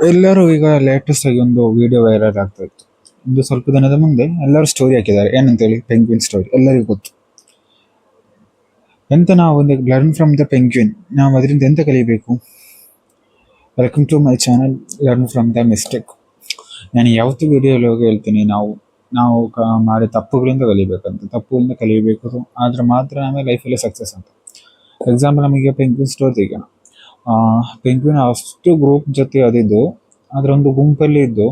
ಎಲ್ಲರೂ ಈಗ ಲೇಟೆಸ್ಟ್ ಆಗಿ ಒಂದು ವಿಡಿಯೋ ವೈರಲ್ ಆಗ್ತಾ ಇತ್ತು. ಒಂದು ಸ್ವಲ್ಪ ದಿನದ ಮುಂದೆ ಎಲ್ಲರೂ ಸ್ಟೋರಿ ಹಾಕಿದ್ದಾರೆ, ಏನಂತೇಳಿ ಪೆಂಗ್ವಿನ್ ಸ್ಟೋರಿ ಎಲ್ಲರಿಗೂ ಗೊತ್ತು. ಎಂತ ನಾವು ಒಂದು ಲರ್ನ್ ಫ್ರಮ್ ದ ಪೆಂಗ್ವಿನ್, ನಾವು ಅದರಿಂದ ಎಂತ ಕಲಿಬೇಕು? Welcome to my channel learn from the mistake. ನಾನು ಯಾವತ್ತೂ ವಿಡಿಯೋಲಿ ಹೋಗಿ ಹೇಳ್ತೀನಿ, ನಾವು ನಾವು ಮಾಡಿದ ತಪ್ಪುಗಳಿಂದ ಕಲಿಬೇಕಂತ, ತಪ್ಪುಗಳಿಂದ ಕಲಿಬೇಕು, ಆದ್ರೆ ಮಾತ್ರ ನಮಗೆ ಲೈಫಲ್ಲಿ ಸಕ್ಸಸ್ ಅಂತ. ಎಕ್ಸಾಂಪಲ್ ನಮಗೆ ಪೆಂಗ್ವಿನ್ ಸ್ಟೋರಿ ತೆಗೋಣ. ಪೆಂಗ್ವಿನ್ ಅಷ್ಟು ಗ್ರೂಪ್ ಜೊತೆ ಅದಿದ್ದು, ಅದರ ಒಂದು ಗುಂಪಲ್ಲಿ ಇದ್ದು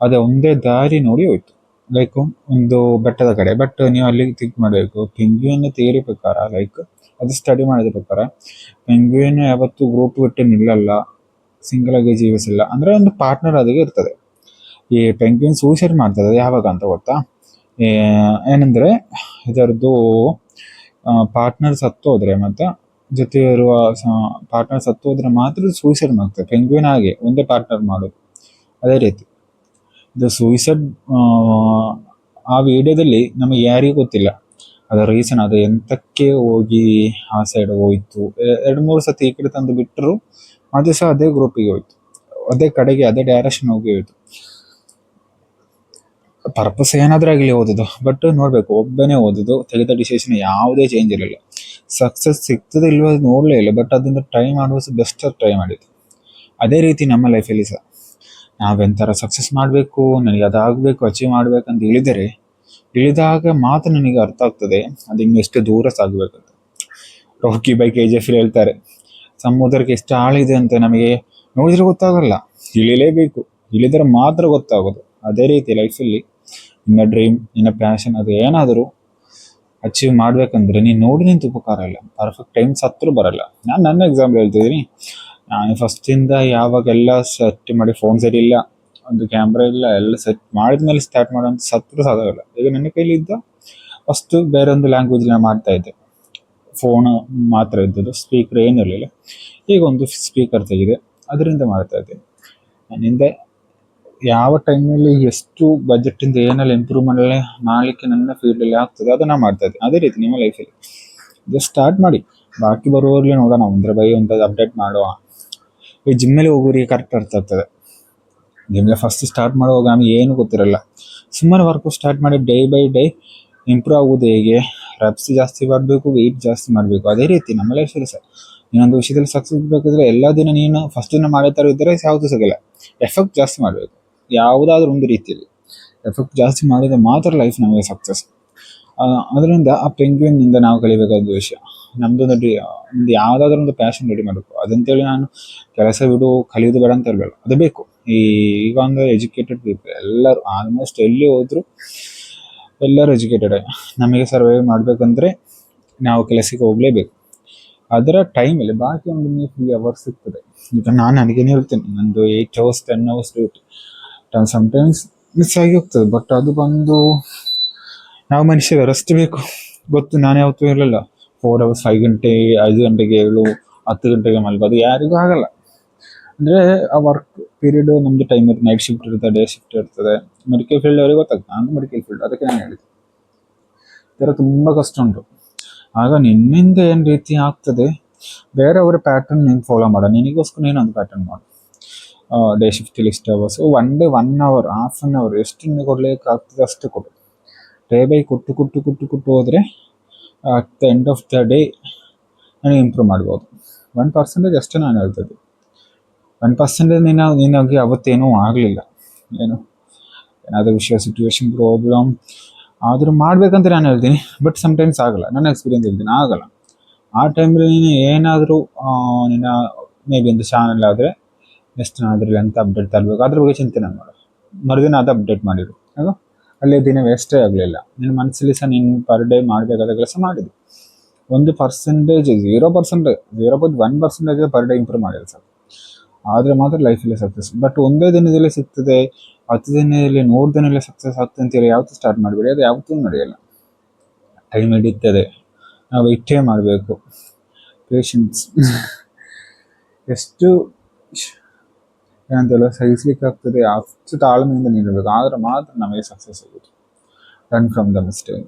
ಅದೇ ಒಂದೇ ದಾರಿ ನೋಡಿ ಹೋಯ್ತು. ಲೈಕ್ ಒಂದು ಬೆಟ್ಟದ ಕಡೆ, ಬಟ್ ನೀವು ಅಲ್ಲಿ ಥಿಂಕ್ ಮಾಡಬೇಕು, ಪೆಂಗ್ವಿನ್ ಥಿಯರಿ ಪ್ರಕಾರ, ಲೈಕ್ ಅದು ಸ್ಟಡಿ ಮಾಡಿದ ಪ್ರಕಾರ, ಪೆಂಗ್ವಿನ್ ಯಾವತ್ತು ಗ್ರೂಪ್ ಬಿಟ್ಟು ನಿಲ್ಲಲ್ಲ, ಸಿಂಗಲ್ ಆಗಿ ಜೀವಿಸಿಲ್ಲ, ಅಂದ್ರೆ ಒಂದು ಪಾರ್ಟ್ನರ್ ಅದಕ್ಕೆ ಇರ್ತದೆ. ಈ ಪೆಂಗ್ವಿನ್ ಸೂಸೈಡ್ ಮಾಡ್ತದೆ ಯಾವಾಗ ಅಂತ ಗೊತ್ತಾ? ಏನಂದ್ರೆ ಇದರದ್ದು ಪಾರ್ಟ್ನರ್ ಸತ್ತೋದ್ರೆ ಮತ್ತೆ ಜೊತೆ ಇರುವ ಪಾರ್ಟ್ನರ್ ಸತ್ತೋದ್ರೆ ಮಾತ್ರ ಸೂಸೈಡ್ ಮಾಡ್ತದೆ. ಪೆಂಗ್ವಿನ್ ಹಾಗೆ ಒಂದೇ ಪಾರ್ಟ್ನರ್ ಮಾಡೋದು. ಅದೇ ರೀತಿ ಇದು ಸೂಸೈಡ್. ಆ ವಿಡಿಯೋದಲ್ಲಿ ನಮಗೆ ಯಾರಿಗೂ ಗೊತ್ತಿಲ್ಲ ಅದರ ರೀಸನ್, ಅದು ಎಂತಕ್ಕೆ ಹೋಗಿ ಆ ಸೈಡ್ ಹೋಯ್ತು. 2-3 ಸತಿ ಈ ಕಡೆ ತಂದು ಬಿಟ್ಟರು, ಅದು ಸಹ ಅದೇ ಗ್ರೂಪಿಗೆ ಹೋಯ್ತು, ಅದೇ ಕಡೆಗೆ, ಅದೇ ಡೈರೆಕ್ಷನ್ ಹೋಗಿ ಹೋಯ್ತು. ಪರ್ಪಸ್ ಏನಾದ್ರೂ ಆಗಲಿ ಓದೋದು, ಬಟ್ ನೋಡ್ಬೇಕು, ಒಬ್ಬನೇ ಓದೋದು, ತೆಗೆದ ಡಿಸಿಷನ್ ಯಾವುದೇ ಚೇಂಜ್ ಇರಲಿಲ್ಲ. ಸಕ್ಸಸ್ ಸಿಗ್ತದೆ ಇಲ್ವೋ ಅದು ನೋಡಲೇ ಇಲ್ಲ, ಬಟ್ ಅದನ್ನು ಟ್ರೈ ಮಾಡುವ ಬೆಸ್ಟ್ ಟ್ರೈ ಮಾಡಿದ್ದು. ಅದೇ ರೀತಿ ನಮ್ಮ ಲೈಫಲ್ಲಿ ಸಹ ನಾವೆಂಥರ ಸಕ್ಸಸ್ ಮಾಡಬೇಕು, ನನಗೆ ಅದಾಗಬೇಕು, ಅಚೀವ್ ಮಾಡಬೇಕಂತ ಇಳಿದಾಗ ಮಾತ್ರ ನನಗೆ ಅರ್ಥ ಆಗ್ತದೆ ಅದು ಇನ್ನು ಎಷ್ಟು ದೂರ ಸಾಗಬೇಕಂತ. ರಾಕಿ ಬೈ KGF ಹೇಳ್ತಾರೆ, ಸಮುದ್ರಕ್ಕೆ ಎಷ್ಟು ಆಳಿದೆ ಅಂತ ನಮಗೆ ನೋಡಿದ್ರೆ ಗೊತ್ತಾಗಲ್ಲ, ಇಳಿಲೇಬೇಕು, ಇಳಿದ್ರೆ ಮಾತ್ರ ಗೊತ್ತಾಗೋದು. ಅದೇ ರೀತಿ ಲೈಫಲ್ಲಿ ನಿನ್ನ ಡ್ರೀಮ್, ನಿನ್ನ ಪ್ಯಾಷನ್, ಅದು ಏನಾದರೂ ಅಚೀವ್ ಮಾಡ್ಬೇಕಂದ್ರೆ ನೀನು ನೋಡಿ ನಿಂತು ಉಪಕಾರ ಇಲ್ಲ, ಪರ್ಫೆಕ್ಟ್ ಟೈಮ್ ಸತ್ರು ಬರಲ್ಲ. ನಾನು ನನ್ನ ಎಕ್ಸಾಂಪಲ್ ಹೇಳ್ತಿದ್ದೀನಿ. ನಾನು ಫಸ್ಟಿಂದ ಯಾವಾಗೆಲ್ಲ ಸೆಟ್ ಮಾಡಿ, ಫೋನ್ ಸರಿ ಇಲ್ಲ, ಒಂದು ಕ್ಯಾಮ್ರಾ ಇಲ್ಲ, ಎಲ್ಲ ಸೆಟ್ ಮಾಡಿದ್ಮೇಲೆ ಸ್ಟಾರ್ಟ್ ಮಾಡೋಂಥ ಸತ್ರು ಸಾಕಾಗಲ್ಲ. ಈಗ ನನ್ನ ಕೈಲಿ ಇದ್ದ ಫಸ್ಟು ಬೇರೆ ಒಂದು ಲ್ಯಾಂಗ್ವೇಜ್ನ ಮಾಡ್ತಾ ಇದ್ದೆ, ಫೋನ್ ಮಾತ್ರ ಇದ್ದದ್ದು, ಸ್ಪೀಕರ್ ಏನಿರಲಿಲ್ಲ. ಈಗ ಒಂದು ಸ್ಪೀಕರ್ ತೆಗಿದೆ, ಅದರಿಂದ ಮಾಡ್ತಾ ಇದ್ದೀನಿ. ನನ್ನಿಂದ ಯಾವ ಟೈಮಲ್ಲಿ ಎಷ್ಟು ಬಜೆಟಿಂದ ಏನೆಲ್ಲ ಇಂಪ್ರೂವ್ಮೆಂಟ್ ಮಾಡಲಿಕ್ಕೆ ನನ್ನ ಫೀಲ್ಡಲ್ಲಿ ಆಗ್ತದೆ ಅದನ್ನು ಮಾಡ್ತಾ ಇದ್ದೀನಿ. ಅದೇ ರೀತಿ ನಿಮ್ಮ ಲೈಫಲ್ಲಿ ಜಸ್ಟ್ ಸ್ಟಾರ್ಟ್ ಮಾಡಿ, ಬಾಕಿ ಬರುವಾಗಲೇ ನೋಡೋಣ, ಒಂದರ ಬೈ ಒಂದು ಅಪ್ಡೇಟ್ ಮಾಡುವ. ಈ ಜಿಮ್ಮಲ್ಲಿ ಹೋಗೋರಿಗೆ ಕರೆಕ್ಟ್ ಅರ್ಥ ಆಗ್ತದೆ. ಜಿಮ್ಮಲ್ಲಿ ಫಸ್ಟ್ ಸ್ಟಾರ್ಟ್ ಮಾಡುವಾಗ ನಮಗೆ ಏನು ಗೊತ್ತಿರಲ್ಲ, ಸುಮ್ಮನೆ ವರ್ಕು ಸ್ಟಾರ್ಟ್ ಮಾಡಿ ಡೇ ಬೈ ಡೇ ಇಂಪ್ರೂವ್ ಆಗೋದು ಹೇಗೆ, ರೆಪ್ಸ್ ಜಾಸ್ತಿ ಮಾಡಬೇಕು, ವೆಯ್ಟ್ ಜಾಸ್ತಿ ಮಾಡಬೇಕು. ಅದೇ ರೀತಿ ನಮ್ಮ ಲೈಫಲ್ಲಿ ಸಹ ನೀನೊಂದು ವಿಷಯದಲ್ಲಿ ಸಕ್ಸಸ್ ಬೇಕಾದರೆ ಎಲ್ಲ ದಿನ ನೀನು ಫಸ್ಟ್ ದಿನ ಮಾಡೋ ಥರ ಇದ್ದರೆ ಯಾವುದು ಸಿಗಲ್ಲ. ಎಫೆಕ್ಟ್ ಜಾಸ್ತಿ ಮಾಡಬೇಕು, ಯಾವುದಾದ್ರೂ ಒಂದು ರೀತಿಯಲ್ಲಿ ಎಫೆಕ್ಟ್ ಜಾಸ್ತಿ ಮಾಡಿದರೆ ಮಾತ್ರ ಲೈಫ್ ನಮಗೆ ಸಕ್ಸಸ್. ಅದರಿಂದ ಆ ಪೆಂಗ್ವಿನ್ನಿಂದ ನಾವು ಕಲಿಬೇಕಾದ ವಿಷಯ, ನಮ್ಮದೊಂದು ಒಂದು ಯಾವುದಾದ್ರೂ ಒಂದು ಪ್ಯಾಷನ್ ರೆಡಿ ಮಾಡಬೇಕು. ಅದಂತೇಳಿ ನಾನು ಕೆಲಸ ಬಿಡು, ಕಲಿಯೋದು ಬೇಡ ಅಂತ ಹೇಳಬೇಡ, ಅದು ಬೇಕು. ಈಗ ಒಂದು ಎಜುಕೇಟೆಡ್ ಪೀಪಲ್ ಎಲ್ಲರೂ, ಆಲ್ಮೋಸ್ಟ್ ಎಲ್ಲಿ ಹೋದ್ರು ಎಲ್ಲರೂ ಎಜುಕೇಟೆಡ್. ನಮಗೆ ಸರ್ವೈವ್ ಮಾಡಬೇಕಂದ್ರೆ ನಾವು ಕೆಲಸಕ್ಕೆ ಹೋಗಲೇಬೇಕು, ಅದರ ಟೈಮಲ್ಲಿ. ಬಾಕಿ ಒಂದು ನೀವು ಫ್ರೀ ಅವರ್ಸ್ ಸಿಗ್ತದೆ. ಈಗ ನಾನು ನನಗೇನು ಹೇಳ್ತೇನೆ, ನಂದು 8 hours 10 hours duty sometimes miss ಆಗಿ ಹೋಗ್ತದೆ. ಬಟ್ ಅದು ಬಂದು ನಾವು ಮನುಷ್ಯರು ರೆಸ್ಟ್ ಬೇಕು, ಗೊತ್ತು. ನಾನು ಯಾವತ್ತೂ ಇರಲಿಲ್ಲ 4 hours 5 ಗಂಟೆ 5 ಗಂಟೆಗೆ ಏಳು 10 ಗಂಟೆಗೆ ಮಲ್ಬೋದು, ಯಾರಿಗೂ ಆಗಲ್ಲ. ಅಂದರೆ ಆ ವರ್ಕ್ ಪೀರಿಯಡ್ ನಮ್ಮದು ಟೈಮ್ ಇರ್ತದೆ, ನೈಟ್ ಶಿಫ್ಟ್ ಇರ್ತದೆ, ಡೇ ಶಿಫ್ಟ್ ಇರ್ತದೆ. ಮೆಡಿಕಲ್ ಫೀಲ್ಡ್ ಅವರಿಗೆ ಗೊತ್ತಾಗ್ತದೆ, ನಾನು ಮೆಡಿಕಲ್ ಫೀಲ್ಡ್, ಅದಕ್ಕೆ ನಾನು ಹೇಳಿದೆ ಈ ಥರ ತುಂಬ ಕಷ್ಟ ಉಂಟು. ಆಗ ನಿನ್ನಿಂದ ಏನು ರೀತಿ ಆಗ್ತದೆ, ಬೇರೆಯವರ ಪ್ಯಾಟರ್ನ್ ನೀನು ಫಾಲೋ ಮಾಡ, ನಿನಗೋಸ್ಕರ ನೀನೊಂದು ಪ್ಯಾಟರ್ನ್ ಮಾಡು. ಡೇ ಶಿಫ್ಟಲ್ಲಿ ಇಷ್ಟು hours, one day 1 hour half an hour ಎಷ್ಟು ನಿಮಗೆ ಕೊಡಲಿಕ್ಕೆ ಆಗ್ತದೆ ಅಷ್ಟು ಕೊಡು. ಡೇ ಬೈ ಕೊಟ್ಟು ಹೋದರೆ at the end of the day ನನಗೆ ಇಂಪ್ರೂವ್ ಮಾಡ್ಬೋದು. 1% ಅಷ್ಟೇ ನಾನು ಹೇಳ್ತದೆ. 1% ನಿನಗೆ ಅವತ್ತೇನೂ ಆಗಲಿಲ್ಲ, ಏನು ಏನಾದರೂ ವಿಷಯ, ಸಿಚುವೇಶನ್, ಪ್ರಾಬ್ಲಮ್ ಆದರೂ ಮಾಡಬೇಕಂತ ನಾನು ಹೇಳ್ತೀನಿ. ಬಟ್ ಸಮ್ಟೈಮ್ಸ್ ಆಗಲ್ಲ, ನನ್ನ ಎಕ್ಸ್ಪೀರಿಯನ್ಸ್ ಹೇಳ್ತೀನಿ, ಆಗಲ್ಲ. ಆ ಟೈಮಲ್ಲಿ ನೀನು ಏನಾದರೂ ನಿನ್ನ ಮೇ ಬಿ ಒಂದು ಚಾನಲ್ ಆದರೆ ನೆಕ್ಸ್ಟ್ ನಾನು ಅದರಲ್ಲಿ ಎಂಥ ಅಪ್ಡೇಟ್ ತರಬೇಕು ಅದ್ರ ಬಗ್ಗೆ ಚಿಂತನೆ ಮಾಡು. ಮರುದಿನ ಅದು ಅಪ್ಡೇಟ್ ಮಾಡಿರು, ಆಗ ಅಲ್ಲೇ ದಿನ ವೇಸ್ಟೇ ಆಗಲಿಲ್ಲ. ನಿನ್ನ ಮನಸ್ಸಲ್ಲಿ ಸಹ ನೀನು ಪರ್ ಡೇ ಮಾಡಬೇಕಾದ ಕೆಲಸ ಮಾಡಿದ್ದು. 1% 0.1% ಪರ್ ಡೇ ಇಂಪ್ರೂವ್ ಮಾಡಿದ್ರು ಸರ್, ಆದರೆ ಮಾತ್ರ ಲೈಫಲ್ಲಿ ಸಕ್ಸಸ್. ಬಟ್ ಒಂದೇ ದಿನದಲ್ಲಿ ಸಿಗ್ತದೆ, 10 ದಿನದಲ್ಲಿ 100 ದಿನದಲ್ಲಿ ಸಕ್ಸಸ್ ಆಗ್ತದೆ ಅಂತೇಳಿ ಯಾವತ್ತೂ ಸ್ಟಾರ್ಟ್ ಮಾಡಬೇಡಿ, ಅದು ಯಾವತ್ತೂ ನಡೆಯಲ್ಲ. ಟೈಮ್ ಹಿಡಿಯುತ್ತದೆ, ನಾವು ಇಷ್ಟೇ ಮಾಡಬೇಕು, ಪೇಷನ್ಸ್ ಎಷ್ಟು ಏನಂತೆಲ್ಲ ಸಹಿಸ್ಲಿಕ್ಕೆ ಆಗ್ತದೆ ಅಷ್ಟು ತಾಳ್ಮೆಯಿಂದ ನೀಡಬೇಕು, ಆದರೆ ಮಾತ್ರ ನಮಗೆ ಸಕ್ಸಸ್ ಆಗೋದು. Run from the mistake.